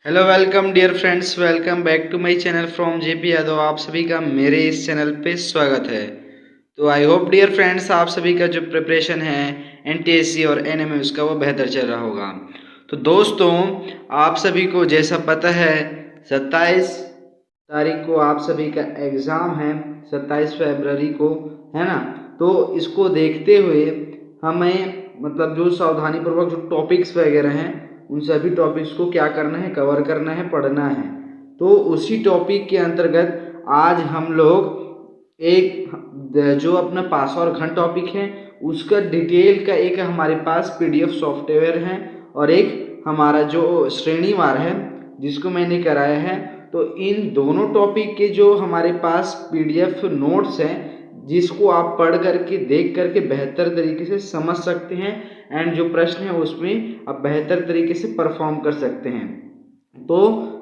Hello welcome dear friends, welcome back to my channel from JP Yadav. आप सभी का मेरे इस चैनल पे स्वागत है। तो आई होप डियर फ्रेंड्स आप सभी का जो प्रिपरेशन है एनटीएससी और एनएमएम उसका वो बेहतर चल रहा होगा। तो दोस्तों, आप सभी को जैसा पता है 27 तारीख को आप सभी का एग्ज़ाम है, 27 फरवरी को, है ना। तो इसको देखते हुए हमें मतलब जो सावधानीपूर्वक जो टॉपिक्स वगैरह हैं उन सभी टॉपिक्स को क्या करना है, कवर करना है, पढ़ना है। तो उसी टॉपिक के अंतर्गत आज हम लोग एक जो अपना पास और घन टॉपिक है उसका डिटेल का एक हमारे पास पीडीएफ सॉफ्टवेयर है और एक हमारा जो श्रेणीवार है जिसको मैंने कराया है। तो इन दोनों टॉपिक के जो हमारे पास पीडीएफ नोट्स हैं जिसको आप पढ़ करके देख करके बेहतर तरीके से समझ सकते हैं एंड जो प्रश्न है उसमें आप बेहतर तरीके से परफॉर्म कर सकते हैं। तो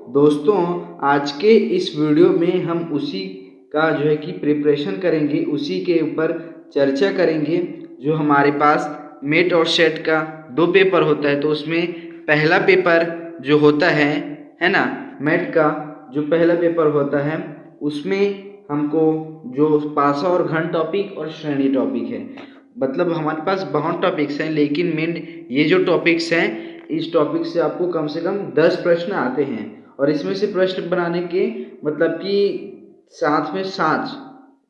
दोस्तों, आज के इस वीडियो में हम उसी का जो है कि प्रिपरेशन करेंगे, उसी के ऊपर चर्चा करेंगे। जो हमारे पास मेट और सेट का 2 पेपर होता है तो उसमें पहला पेपर जो होता है ना, मेट का जो पहला पेपर होता है उसमें हमको जो पासा और घन टॉपिक और श्रेणी टॉपिक है, मतलब हमारे पास बहुत टॉपिक्स हैं, लेकिन मेन ये जो टॉपिक्स हैं इस टॉपिक से आपको कम से कम 10 प्रश्न आते हैं और इसमें से प्रश्न बनाने के मतलब कि साथ में साथ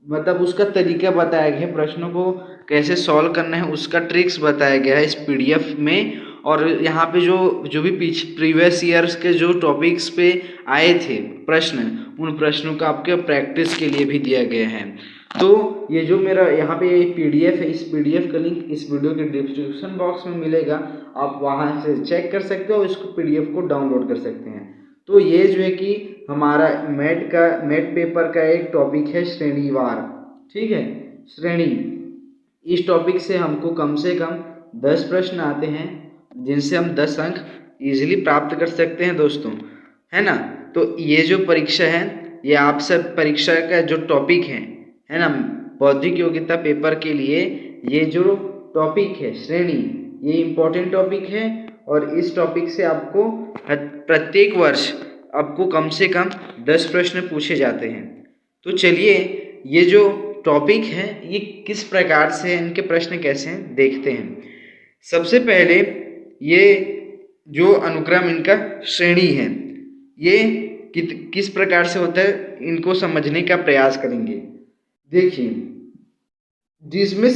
मतलब उसका तरीका बताया गया है, प्रश्नों को कैसे सॉल्व करना है उसका ट्रिक्स बताया गया है इस पीडीएफ में। और यहाँ पे जो भी प्रीवियस ईयर्स के जो टॉपिक्स पे आए थे प्रश्न, उन प्रश्नों का आपके प्रैक्टिस के लिए भी दिया गया है। तो ये जो मेरा यहाँ पे पीडीएफ है, इस पीडीएफ का लिंक इस वीडियो के डिस्क्रिप्शन बॉक्स में मिलेगा, आप वहाँ से चेक कर सकते हो, इसको पीडीएफ को डाउनलोड कर सकते हैं। तो ये जो है कि हमारा मेट पेपर का एक टॉपिक है श्रेणीवार, ठीक है, श्रेणी। इस टॉपिक से हमको कम से कम 10 प्रश्न आते हैं जिनसे हम 10 अंक इजीली प्राप्त कर सकते हैं दोस्तों, है ना। तो ये जो परीक्षा है ये आप सब परीक्षा का जो टॉपिक है ना, बौद्धिक योग्यता पेपर के लिए ये जो टॉपिक है श्रेणी, ये इम्पोर्टेंट टॉपिक है और इस टॉपिक से आपको प्रत्येक वर्ष आपको कम से कम 10 प्रश्न पूछे जाते हैं। तो चलिए ये जो टॉपिक है ये किस प्रकार से है, इनके प्रश्न कैसे हैं देखते हैं। सबसे पहले ये जो अनुक्रम इनका श्रेणी है ये किस प्रकार से होता है इनको समझने का प्रयास करेंगे। देखिए, जिसमें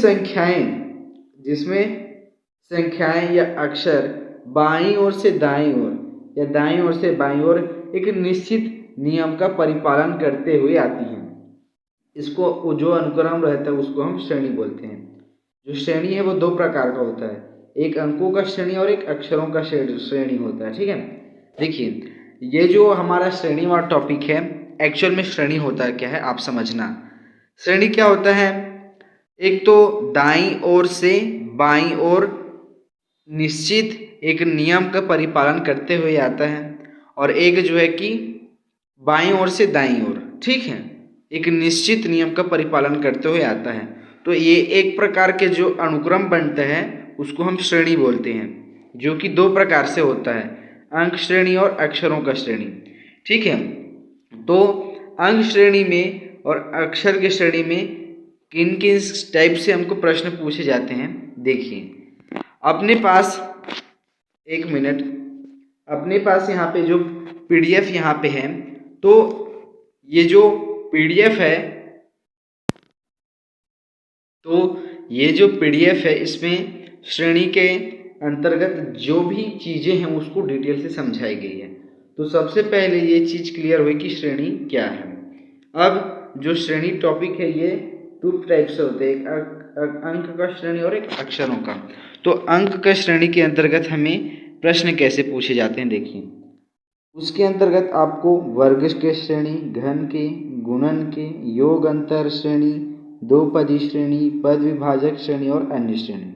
संख्याएं या अक्षर बाईं ओर से दाईं ओर या दाईं ओर से बाईं ओर एक निश्चित नियम का परिपालन करते हुए आती हैं, इसको जो अनुक्रम रहता है उसको हम श्रेणी बोलते हैं। जो श्रेणी है वो 2 प्रकार का होता है, एक अंकों का श्रेणी और एक अक्षरों का श्रेणी होता है, ठीक है। देखिए, ये जो हमारा श्रेणीवार टॉपिक है एक्चुअल में श्रेणी होता है क्या है आप समझना। श्रेणी क्या होता है, एक तो दाईं ओर से बाईं ओर निश्चित एक नियम का परिपालन करते हुए आता है और एक जो है कि बाईं ओर से दाईं ओर, ठीक है, एक निश्चित नियम का परिपालन करते हुए आता है। तो ये एक प्रकार के जो अनुक्रम बनता है उसको हम श्रेणी बोलते हैं, जो कि 2 प्रकार से होता है, अंक श्रेणी और अक्षरों का श्रेणी, ठीक है। तो अंक श्रेणी में और अक्षर की श्रेणी में किन किन टाइप से हमको प्रश्न पूछे जाते हैं देखिए। अपने पास एक मिनट, अपने पास यहाँ पे जो पीडीएफ यहाँ पे है, तो ये जो पीडीएफ है, तो ये जो पीडीएफ है इसमें श्रेणी के अंतर्गत जो भी चीज़ें हैं उसको डिटेल से समझाई गई है। तो सबसे पहले ये चीज़ क्लियर हुई कि श्रेणी क्या है। अब जो श्रेणी टॉपिक है ये 2 टाइप से होते हैं, एक अंक का श्रेणी और एक अक्षरों का। तो अंक का श्रेणी के अंतर्गत हमें प्रश्न कैसे पूछे जाते हैं देखिए। उसके अंतर्गत आपको वर्ग के श्रेणी, घन के, गुणन के, योग अंतर श्रेणी, 2 पदी श्रेणी, पद विभाजक श्रेणी और अन्य श्रेणी।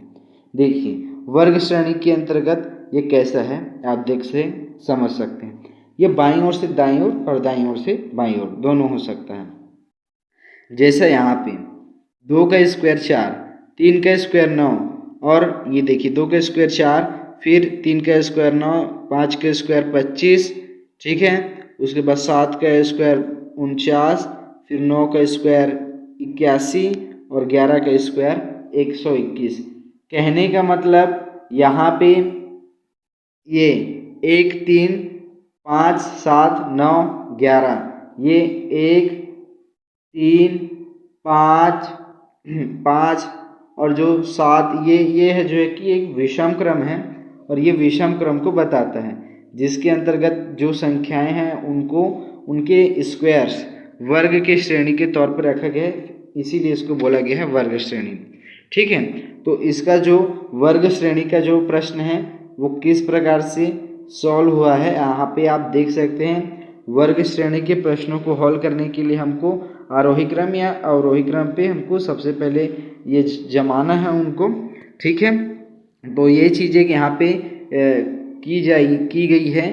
देखिए, वर्ग श्रेणी के अंतर्गत ये कैसा है आप देख से समझ सकते हैं। ये बाईं ओर से दाईं ओर और दाईं ओर से बाईं ओर दोनों हो सकता है। जैसा यहाँ पे 2 का स्क्वायर 4, 3 का स्क्वायर 9 और ये देखिए 2 का स्क्वायर 4, फिर 3 का स्क्वायर 9, 5 का स्क्वायर 25, ठीक है। उसके बाद 7 का स्क्वायर 49, फिर 9 का स्क्वायर 81 और 11 का स्क्वायर 121। कहने का मतलब यहाँ पे ये 1 3 5 7 9 11, ये 1 3 5 5 और जो 7, ये है जो है कि एक विषम क्रम है और ये विषम क्रम को बताता है, जिसके अंतर्गत जो संख्याएं हैं उनको उनके स्क्वायर्स वर्ग के श्रेणी के तौर पर रखा गया है, इसीलिए इसको बोला गया है वर्ग श्रेणी। ठीक है, तो इसका जो वर्ग श्रेणी का जो प्रश्न है वो किस प्रकार से सॉल्व हुआ है यहाँ पे आप देख सकते हैं। वर्ग श्रेणी के प्रश्नों को हल करने के लिए हमको आरोही क्रम या अवरोही क्रम पे हमको सबसे पहले ये जमाना है उनको। ठीक है, तो ये चीज़ें यहाँ पे की गई है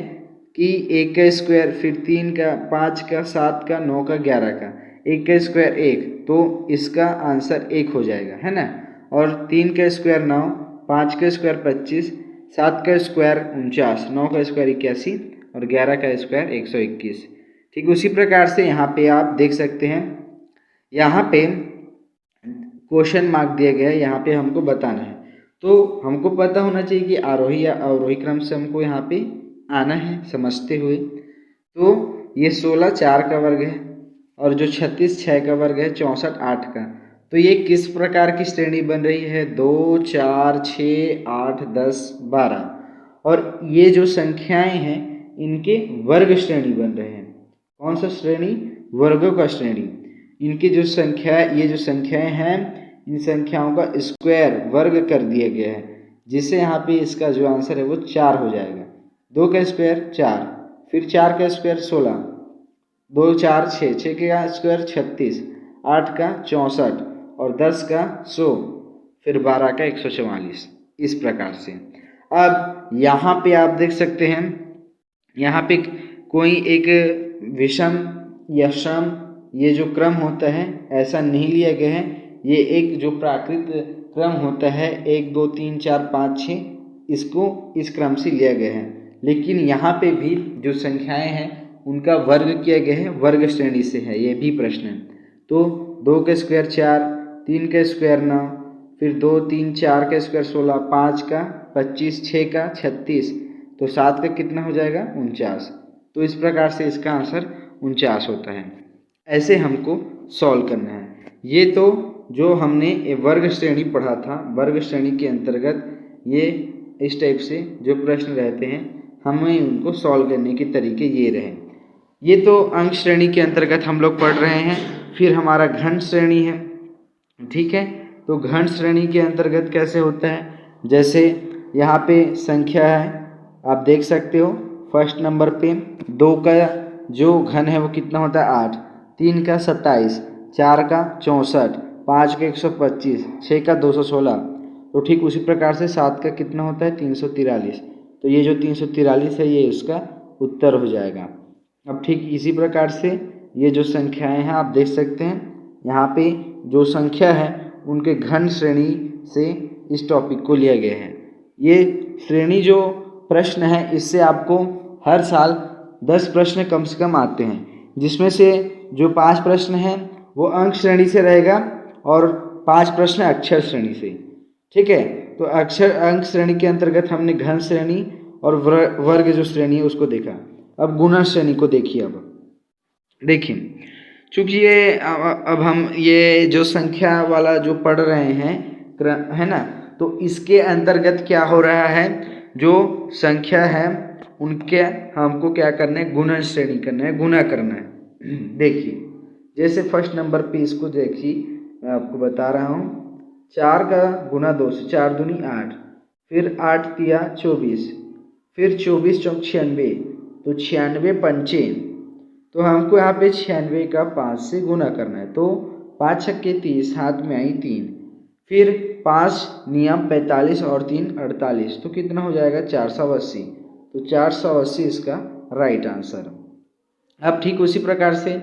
कि 1 का स्क्वायर, फिर 3 का, 5 का, 7 का, 9 का, 11 का, 1 का स्क्वायर 1, तो इसका आंसर 1 हो जाएगा, है ना। और 3 का स्क्वायर 9, 5 का स्क्वायर 25, 7 का स्क्वायर 49, 9 का स्क्वायर 81 और 11 का स्क्वायर 121। ठीक, उसी प्रकार से यहाँ पे आप देख सकते हैं, यहाँ पे क्वेश्चन मार्क दिया गया है, यहाँ पे हमको बताना है। तो हमको पता होना चाहिए कि आरोही या अवरोही क्रम से हमको यहाँ पे आना है समझते हुए। तो ये 16 4 का वर्ग है और जो 36 6 का वर्ग है, 64 8 का। तो ये किस प्रकार की श्रेणी बन रही है? 2 4 6 8 10 12, और ये जो संख्याएं हैं इनके वर्ग श्रेणी बन रहे हैं। कौन सा श्रेणी? वर्गों का श्रेणी। इनकी जो संख्या, ये जो संख्याएं हैं, इन संख्याओं का स्क्वायर वर्ग कर दिया गया है, जिससे यहाँ पे इसका जो आंसर है वो 4 हो जाएगा। 2 का स्क्वायर 4, फिर 4 का स्क्वायर 16, 2 4 6, 6 का स्क्वायर 36, 8 का 64 और 10 का 100, फिर 12 का 144। इस प्रकार से अब यहाँ पे आप देख सकते हैं, यहाँ पे कोई एक विषम या सम ये जो क्रम होता है ऐसा नहीं लिया गया है। ये एक जो प्राकृत क्रम होता है 1 2 3 4 5 6, इसको इस क्रम से लिया गया है। लेकिन यहाँ पे भी जो संख्याएं हैं उनका वर्ग किया गया है, वर्ग श्रेणी से है, ये भी प्रश्न है। तो 2 का स्क्वायर 4, 3 का स्क्वायर 9, फिर 2 3 4 का स्क्वायर 16, 5 का 25, 6 का 36, तो 7 का कितना हो जाएगा? 49। तो इस प्रकार से इसका आंसर 49 होता है। ऐसे हमको सॉल्व करना है। ये तो जो हमने वर्ग श्रेणी पढ़ा था, वर्ग श्रेणी के अंतर्गत ये इस टाइप से जो प्रश्न रहते हैं हमें उनको सॉल्व करने के तरीके ये रहे। ये तो अंक श्रेणी के अंतर्गत हम लोग पढ़ रहे हैं। फिर हमारा घन श्रेणी है। ठीक है, तो घन श्रेणी के अंतर्गत कैसे होता है? जैसे यहाँ पे संख्या है, आप देख सकते हो फर्स्ट नंबर पे 2 का जो घन है वो कितना होता है? 8, 3 का 27, 4 का 64, 5 का 125, 6 का 216। तो ठीक उसी प्रकार से 7 का कितना होता है? 343। तो ये जो 343 है ये उसका उत्तर हो जाएगा। अब ठीक इसी प्रकार से ये जो संख्याएं हैं आप देख सकते हैं, यहाँ पे जो संख्या है उनके घन श्रेणी से इस टॉपिक को लिया गया है। ये श्रेणी जो प्रश्न है इससे आपको हर साल 10 प्रश्न कम से कम आते हैं, जिसमें से जो 5 प्रश्न हैं वो अंक श्रेणी से रहेगा और 5 प्रश्न अक्षर श्रेणी से। ठीक है, तो अक्षर अंक श्रेणी के अंतर्गत हमने घन श्रेणी और वर्ग जो श्रेणी है उसको देखा। अब गुणन श्रेणी को देखिए। अब देखिए, चूंकि ये अब हम ये जो संख्या वाला जो पढ़ रहे हैं है ना, तो इसके अंतर्गत क्या हो रहा है, जो संख्या है उनके हमको क्या करना है? गुणन श्रेणी करना है, गुना करना है। देखिए जैसे फर्स्ट नंबर पे इसको देखिए, मैं आपको बता रहा हूँ। 4 का गुना 2 से, 4 दूनी 8, फिर 8 तिया 24, फिर 24 चौक 96, तो 96 पंचे, तो हमको यहाँ पे 96 का 5 से गुना करना है। तो 5 छक्के 30, हाथ में आई 3, फिर 5 नियम 45 और 3 48, तो कितना हो जाएगा? 480। तो 480 इसका राइट आंसर। अब ठीक उसी प्रकार से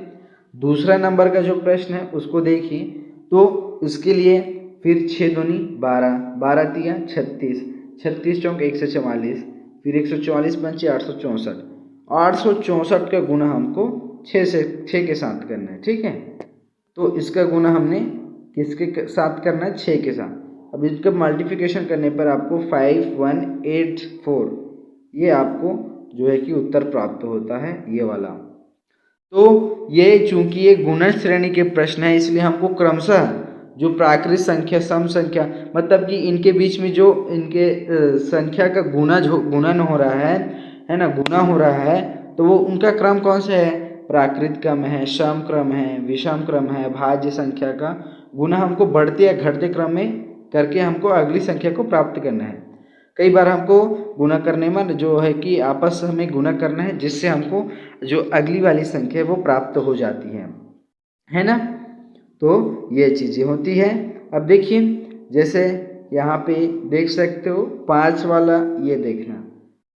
दूसरा नंबर का जो प्रश्न है उसको देखिए। तो इसके लिए फिर 6 दूनी 12, 12 तिया 36, 36 चौक 144, फिर 144 पंचे 864, 864 का गुना हमको 6 के साथ करना है, ठीक है। तो इसका गुना हमने किसके साथ करना है, 6 के साथ। अब इसका मल्टीप्लिकेशन करने पर आपको 5184 ये आपको जो है कि उत्तर प्राप्त होता है, ये वाला। तो ये चूंकि ये गुणन श्रेणी के प्रश्न है, इसलिए हमको क्रमशः जो प्राकृत संख्या, सम संख्या, मतलब कि इनके बीच में जो इनके संख्या का गुणन हो रहा है ना, गुना हो रहा है, तो वो उनका क्रम कौन सा है, प्राकृत क्रम है, सम क्रम है, विषम क्रम है, भाज्य संख्या का गुना हमको बढ़ते या घटते क्रम में करके हमको अगली संख्या को प्राप्त करना है। कई बार हमको गुना करने में जो है कि आपस में गुना करना है, जिससे हमको जो अगली वाली संख्या है वो प्राप्त हो जाती है ना। तो ये चीज़ें होती है। अब देखिए जैसे यहाँ पे देख सकते हो 5 वाला, ये देखना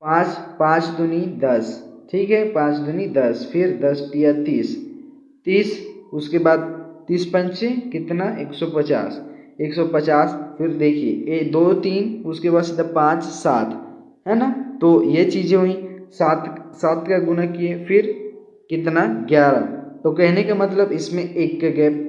5 5 दूनी 10, ठीक है, 5 दूनी 10, फिर 10 तिया 30, उसके बाद 30 पंचे कितना 150, 150, फिर देखिए 2 3, उसके बाद सीधा 5 7, है ना। तो ये चीज़ें हुई, 7 का गुना किए, फिर कितना 11। तो कहने का मतलब इसमें 1 का गैप,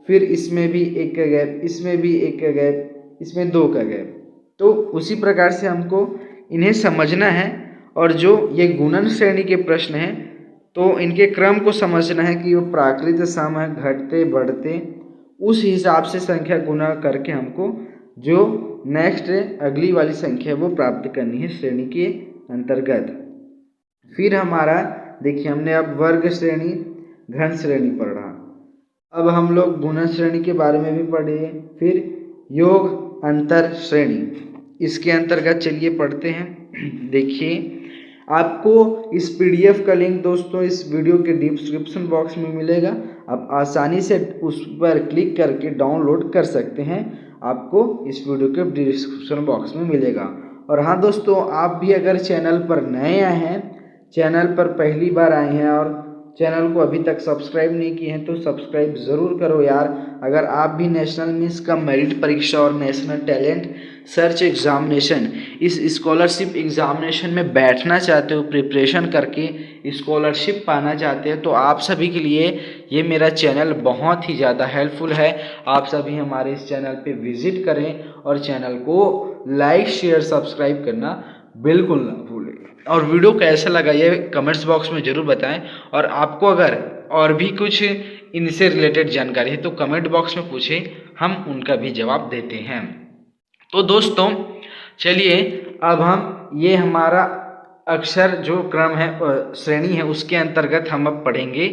फिर इसमें भी 1 का गैप, इसमें भी 1 का गैप, इसमें 2 का गैप। तो उसी प्रकार से हमको इन्हें समझना है। और जो ये गुणन श्रेणी के प्रश्न हैं, तो इनके क्रम को समझना है कि वो प्राकृत सम है, घटते बढ़ते, उस हिसाब से संख्या गुना करके हमको जो नेक्स्ट अगली वाली संख्या वो प्राप्त करनी है श्रेणी के अंतर्गत। फिर हमारा देखिए हमने अब वर्ग श्रेणी, घन श्रेणी पढ़ा, अब हम लोग गुणन श्रेणी के बारे में भी पढ़े, फिर योग अंतर श्रेणी, इसके अंतर्गत चलिए पढ़ते हैं। देखिए आपको इस पीडीएफ का लिंक दोस्तों इस वीडियो के डिस्क्रिप्शन बॉक्स में मिलेगा, आप आसानी से उस पर क्लिक करके डाउनलोड कर सकते हैं, आपको इस वीडियो के डिस्क्रिप्शन बॉक्स में मिलेगा। और हाँ दोस्तों, आप भी अगर चैनल पर नए आए हैं, चैनल पर पहली बार आए हैं और चैनल को अभी तक सब्सक्राइब नहीं किए हैं, तो सब्सक्राइब ज़रूर करो यार। अगर आप भी नेशनल मिस का मेरिट परीक्षा और नेशनल टैलेंट सर्च एग्जामिनेशन, इस स्कॉलरशिप एग्जामिनेशन में बैठना चाहते हो, प्रिपरेशन करके स्कॉलरशिप पाना चाहते हैं, तो आप सभी के लिए ये मेरा चैनल बहुत ही ज़्यादा हेल्पफुल है। आप सभी हमारे इस चैनल पे विजिट करें और चैनल को लाइक शेयर सब्सक्राइब करना बिल्कुल ना भूलें। और वीडियो कैसा लगा ये कमेंट्स बॉक्स में ज़रूर बताएं। और आपको अगर और भी कुछ इनसे रिलेटेड जानकारी है तो कमेंट बॉक्स में पूछें, हम उनका भी जवाब देते हैं। तो दोस्तों चलिए अब हम ये हमारा अक्षर जो क्रम है, श्रेणी है, उसके अंतर्गत हम अब पढ़ेंगे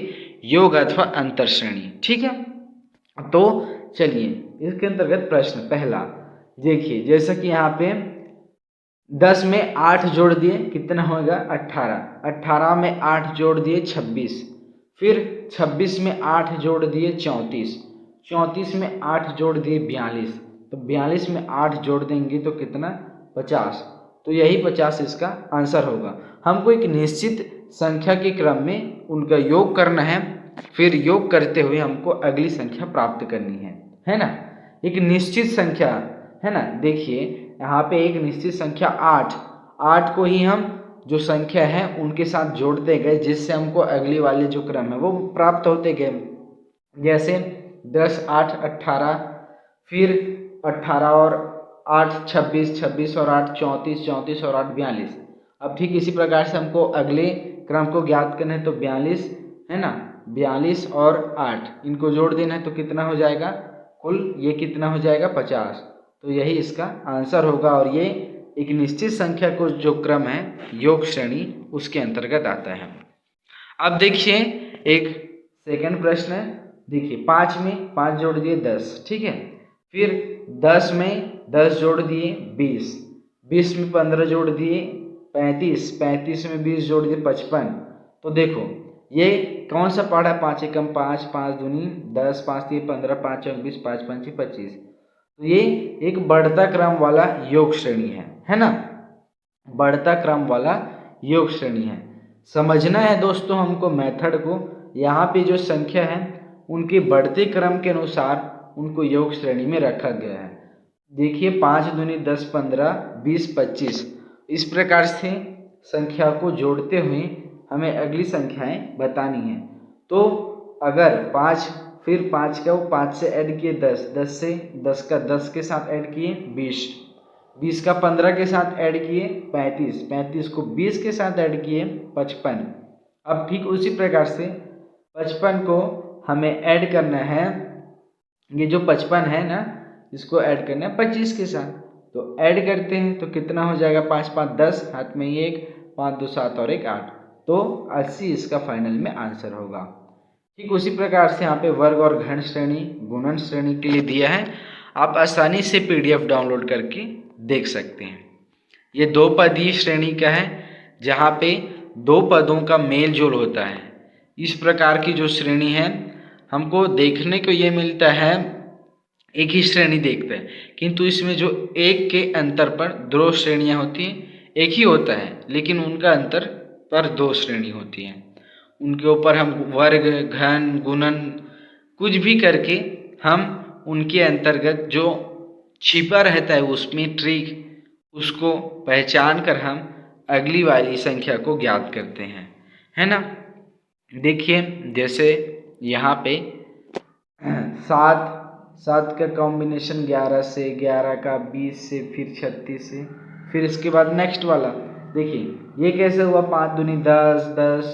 योग अथवा अंतर श्रेणी, ठीक है। तो चलिए इसके अंतर्गत प्रश्न पहला देखिए, जैसा कि यहाँ पे 10 में 8 जोड़ दिए कितना होगा 18, 18 में 8 जोड़ दिए 26, फिर 26 में 8 जोड़ दिए 34, 34 में 8 जोड़ दिए 42, तो 42 में 8 जोड़ देंगे तो कितना 50, तो यही 50 इसका आंसर होगा। हमको एक निश्चित संख्या के क्रम में उनका योग करना है, फिर योग करते हुए हमको अगली संख्या प्राप्त करनी है ना। एक निश्चित संख्या है ना, देखिए यहाँ पे एक निश्चित संख्या 8 को ही हम जो संख्या है उनके साथ जोड़ते गए, जिससे हमको अगली वाले जो क्रम है वो प्राप्त होते गए। जैसे 10 8 18, फिर 18 और 8 26, 26 और 8 34, 34 और 8 42। अब ठीक इसी प्रकार से हमको अगले क्रम को ज्ञात करना है, तो 42 है ना, 42 और 8 इनको जोड़ देना है, तो कितना हो जाएगा कुल, ये कितना हो जाएगा 50, तो यही इसका आंसर होगा। और ये एक निश्चित संख्या को जो क्रम है योग श्रेणी उसके अंतर्गत आता है। अब देखिए एक सेकंड प्रश्न है, देखिए 5 में 5 जोड़ दिए 10, ठीक है, फिर 10 में 10 जोड़ दिए 20, 20 में 15 जोड़ दिए 35, 35 में 20 जोड़ दिए 55। तो देखो ये कौन सा पार्ट है, 5 एकम 5, 5 दूनी 10, 5 3 15, 5 चौक 20, 5 पंचे 25। तो ये एक बढ़ता क्रम वाला योग श्रेणी है ना, बढ़ता क्रम वाला योग श्रेणी है। समझना है दोस्तों हमको मेथड को, यहाँ पे जो संख्या है उनके बढ़ते क्रम के अनुसार उनको योग श्रेणी में रखा गया है। देखिए 5 दूनी 10 15 20 25, इस प्रकार से संख्या को जोड़ते हुए हमें अगली संख्याएं बतानी है। तो अगर 5, फिर 5 का 5 से ऐड किए 10, 10 से 10 का 10 के साथ ऐड किए 20, 20 का 15 के साथ ऐड किए 35, 35 को 20 के साथ ऐड किए 55। अब ठीक उसी प्रकार से 55 को हमें ऐड करना है, ये जो 55 है ना, इसको ऐड करना है 25 के साथ। तो ऐड करते हैं तो कितना हो जाएगा, 5 5 10, हाथ में ये 1, 5 2 7 और 1 8, तो 80 इसका फाइनल में आंसर होगा। ठीक उसी प्रकार से यहाँ पे वर्ग और घन श्रेणी, गुणन श्रेणी के लिए दिया है, आप आसानी से PDF डाउनलोड करके देख सकते हैं। ये 2 पदीय श्रेणी का है, जहाँ पे 2 पदों का मेल जोल होता है। इस प्रकार की जो श्रेणी है हमको देखने को ये मिलता है, एक ही श्रेणी देखते हैं, किंतु इसमें जो एक के अंतर पर 2 श्रेणियाँ होती हैं, एक ही होता है लेकिन उनका अंतर पर 2 श्रेणी होती हैं। उनके ऊपर हम वर्ग, घन, गुणन कुछ भी करके हम उनके अंतर्गत जो छिपा रहता है उसमें ट्रिक, उसको पहचान कर हम अगली वाली संख्या को ज्ञात करते हैं, है ना। देखिए जैसे यहाँ पे 7 का कॉम्बिनेशन 11 से, 11 का 20 से, फिर 36 से, फिर इसके बाद नेक्स्ट वाला देखिए ये कैसे हुआ, 5 दूनी 10, 10,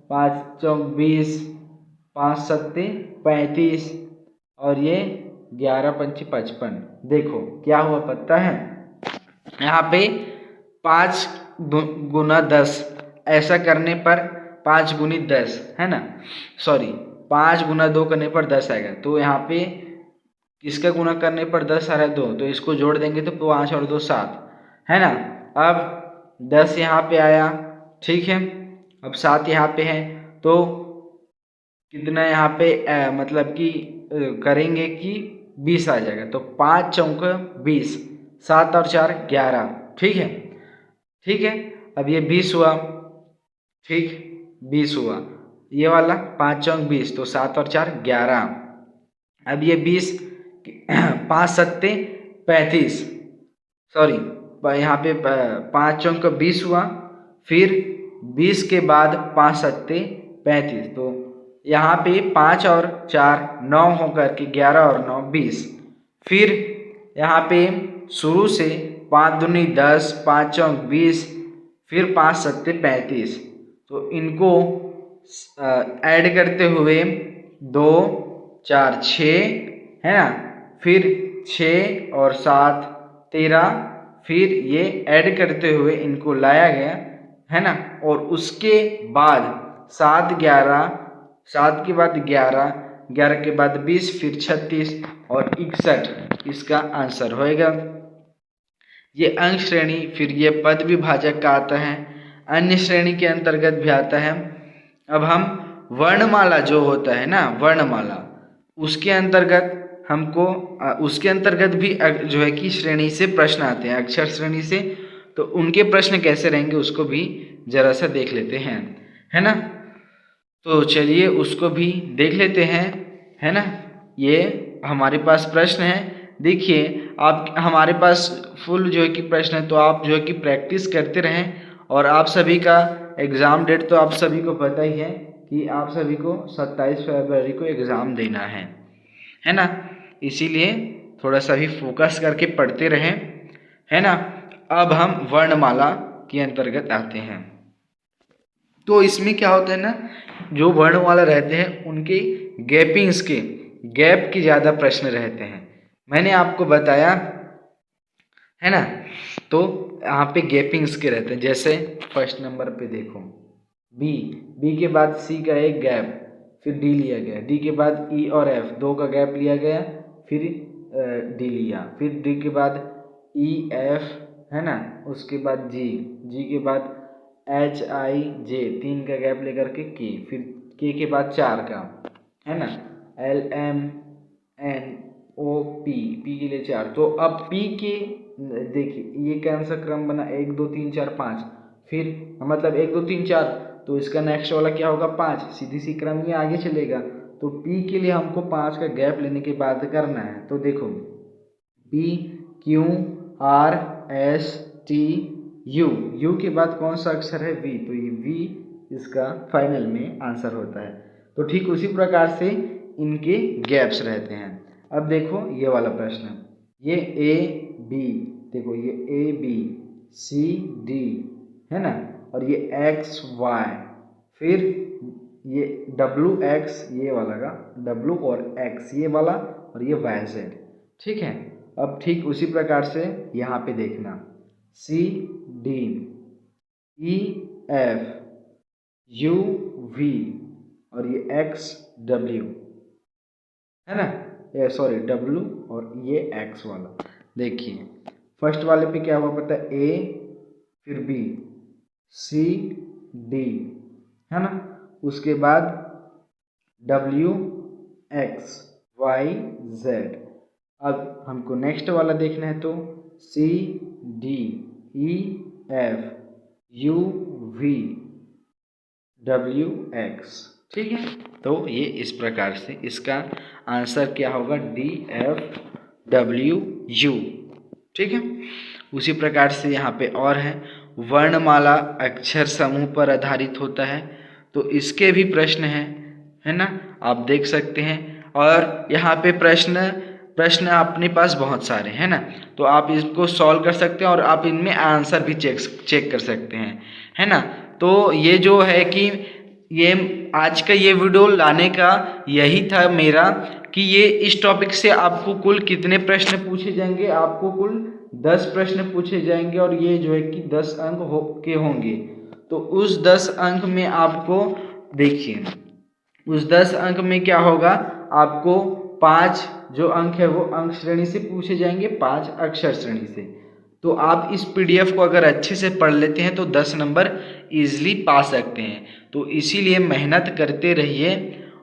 5 चौक 20, 5 सत्ते 35 और ये 11 पंचे 55। देखो क्या हुआ पता है, यहाँ पे 5 गुना 10 ऐसा करने पर 5 गुनी 10 है ना, सॉरी 5 गुना 2 करने पर 10 आएगा। तो यहाँ पे किसका गुना करने पर 10 आ रहा है, 2, तो इसको जोड़ देंगे तो 5 और 2 7, है ना। अब 10 यहाँ पे आया, ठीक है, अब 7 यहाँ पे है, तो कितना यहाँ पे मतलब कि करेंगे कि 20 आ जाएगा। तो 5 चौक 20, 7 और 4 11, ठीक है, ठीक है। अब ये 20 हुआ, ठीक 20 हुआ, ये वाला 5 चौक 20, तो 7 और 4 11। अब ये 20, 5 सत्ते 35, सॉरी यहाँ पे 5 चौक 20 हुआ, फिर 20 के बाद 5 सत्ते 35, तो यहाँ पे 5 और 4 9 होकर के 11 और 9 20। फिर यहाँ पे शुरू से 5 दूनी 10, 5 चौक 20, फिर 5 सत्ते 35, तो इनको ऐड करते हुए 2 4 6 है ना, फिर 6 और 7 13, फिर ये ऐड करते हुए इनको लाया गया, है ना। और उसके बाद 7 11, 7 के बाद 11, 11 के बाद 20, फिर 36 और 61 इसका आंसर होएगा। ये अंक श्रेणी, फिर ये पद विभाजक का आता है, अन्य श्रेणी के अंतर्गत भी आता है। अब हम वर्णमाला जो होता है ना, वर्णमाला, उसके अंतर्गत हमको उसके अंतर्गत भी जो है कि श्रेणी से प्रश्न आते हैं, अक्षर श्रेणी से, तो उनके प्रश्न कैसे रहेंगे उसको भी जरा सा देख लेते हैं, है ना। तो चलिए उसको भी देख लेते हैं, है ना। ये हमारे पास प्रश्न है, देखिए आप हमारे पास फुल जो है कि प्रश्न है, तो आप जो है कि प्रैक्टिस करते रहें। और आप सभी का एग्ज़ाम डेट तो आप सभी को पता ही है कि आप सभी को 27 फरवरी को एग्ज़ाम देना है ना। इसीलिए थोड़ा सा भी फोकस करके पढ़ते रहें, है ना। अब हम वर्णमाला के अंतर्गत आते हैं। तो इसमें क्या होता है ना, जो वर्णमाला रहते हैं उनके गैपिंग्स के, गैप के ज़्यादा प्रश्न रहते हैं, मैंने आपको बताया, है ना। तो यहाँ पे गैपिंग्स के रहते हैं, जैसे फर्स्ट नंबर पे देखो बी के बाद सी का एक गैप, फिर डी लिया गया, डी के बाद ई और एफ 2 का गैप लिया गया, फिर डी लिया, फिर डी के बाद ई एफ, है ना, उसके बाद जी के बाद एच आई जे 3 का गैप लेकर के के, फिर के बाद 4 का, है ना, L M N O P के लिए 4। तो अब पी के देखिए ये कौन सा क्रम बना, 1 2 3 4 5, फिर मतलब 1 2 3 4, तो इसका नेक्स्ट वाला क्या होगा 5, सीधी सी क्रम ये आगे चलेगा। तो पी के लिए हमको 5 का गैप लेने के बाद करना है। तो देखो P Q R S T U, you के बाद कौन सा अक्षर है वी, तो ये वी इसका फाइनल में आंसर होता है। तो ठीक उसी प्रकार से इनके गैप्स रहते हैं। अब देखो ये वाला प्रश्न, ये ए बी, देखो ये ए बी सी डी है ना, और ये एक्स वाई, फिर ये डब्लू एक्स ये वाला का डब्लू और एक्स ये वाला, और ये वाई जेड। ठीक है, अब ठीक उसी प्रकार से यहाँ पे देखना C D E F U V और ये एक्स डब्ल्यू है ना, ये सॉरी डब्ल्यू और ये एक्स वाला। देखिए फर्स्ट वाले पे क्या हुआ पता है, ए फिर बी सी डी है ना, उसके बाद डब्ल्यू एक्स वाई जेड। अब हमको नेक्स्ट वाला देखना है, तो C D E F U V W X. ठीक है, तो ये इस प्रकार से इसका आंसर क्या होगा, डी एफ डब्ल्यू यू। ठीक है, उसी प्रकार से यहाँ पे और है, वर्णमाला अक्षर समूह पर आधारित होता है। तो इसके भी प्रश्न हैं, है ना, आप देख सकते हैं। और यहाँ पे प्रश्न अपने पास बहुत सारे हैं ना, तो आप इसको सॉल्व कर सकते हैं और आप इनमें आंसर भी चेक कर सकते हैं, है ना। तो ये जो है कि ये आज का ये वीडियो लाने का यही था मेरा कि ये इस टॉपिक से आपको कुल कितने प्रश्न पूछे जाएंगे, आपको कुल 10 प्रश्न पूछे जाएंगे और ये जो है कि 10 अंक के होंगे। तो उस 10 अंक में आपको देखिए, उस 10 अंक में क्या होगा, आपको 5 जो अंक है वो अंक श्रेणी से पूछे जाएंगे, 5 अक्षर श्रेणी से। तो आप इस पीडीएफ को अगर अच्छे से पढ़ लेते हैं तो 10 नंबर इजीली पा सकते हैं। तो इसीलिए मेहनत करते रहिए।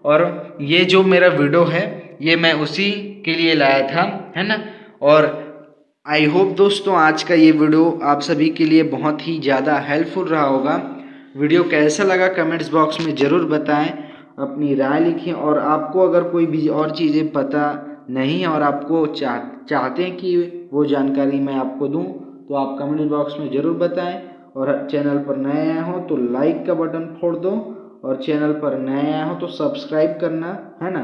और ये जो मेरा वीडियो है ये मैं उसी के लिए लाया था, है ना। और आई होप दोस्तों आज का ये वीडियो आप सभी के लिए बहुत ही ज़्यादा हेल्पफुल रहा होगा। वीडियो कैसा लगा कमेंट्स बॉक्स में ज़रूर बताएं, अपनी राय लिखें। और आपको अगर कोई भी और चीज़ें पता नहीं है और आपको चाहते हैं कि वो जानकारी मैं आपको दूं, तो आप कमेंट बॉक्स में ज़रूर बताएं। और चैनल पर नए आए हो तो लाइक का बटन फोड़ दो, और चैनल पर नए आए हो तो सब्सक्राइब करना, है ना,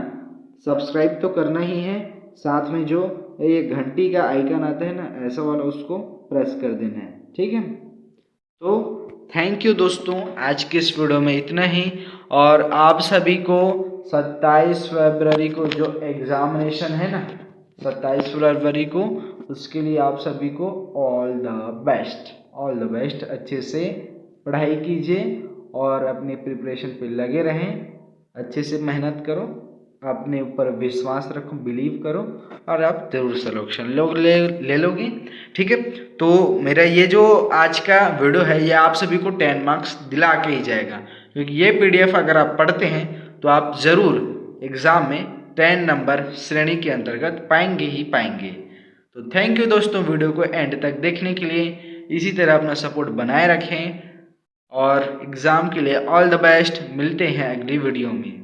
सब्सक्राइब तो करना ही है। साथ में जो ये घंटी का आइकन आता है ना ऐसा वाला, उसको प्रेस कर देना है। ठीक है, तो थैंक यू दोस्तों, आज के इस वीडियो में इतना ही। और आप सभी को 27 फरवरी को जो एग्जामिनेशन है ना, 27 फरवरी को, उसके लिए आप सभी को ऑल द बेस्ट। अच्छे से पढ़ाई कीजिए और अपनी प्रिपरेशन पे लगे रहें, अच्छे से मेहनत करो, अपने ऊपर विश्वास रखो, बिलीव करो, और आप जरूर सिलेक्शन ले लोगे। ठीक है, तो मेरा ये जो आज का वीडियो है ये आप सभी को 10 मार्क्स दिला के ही जाएगा, क्योंकि ये पीडीएफ अगर आप पढ़ते हैं तो आप ज़रूर एग्ज़ाम में 10 नंबर श्रेणी के अंतर्गत पाएंगे ही पाएंगे। तो थैंक यू दोस्तों, वीडियो को एंड तक देखने के लिए। इसी तरह अपना सपोर्ट बनाए रखें और एग्ज़ाम के लिए ऑल द बेस्ट। मिलते हैं अगली वीडियो में।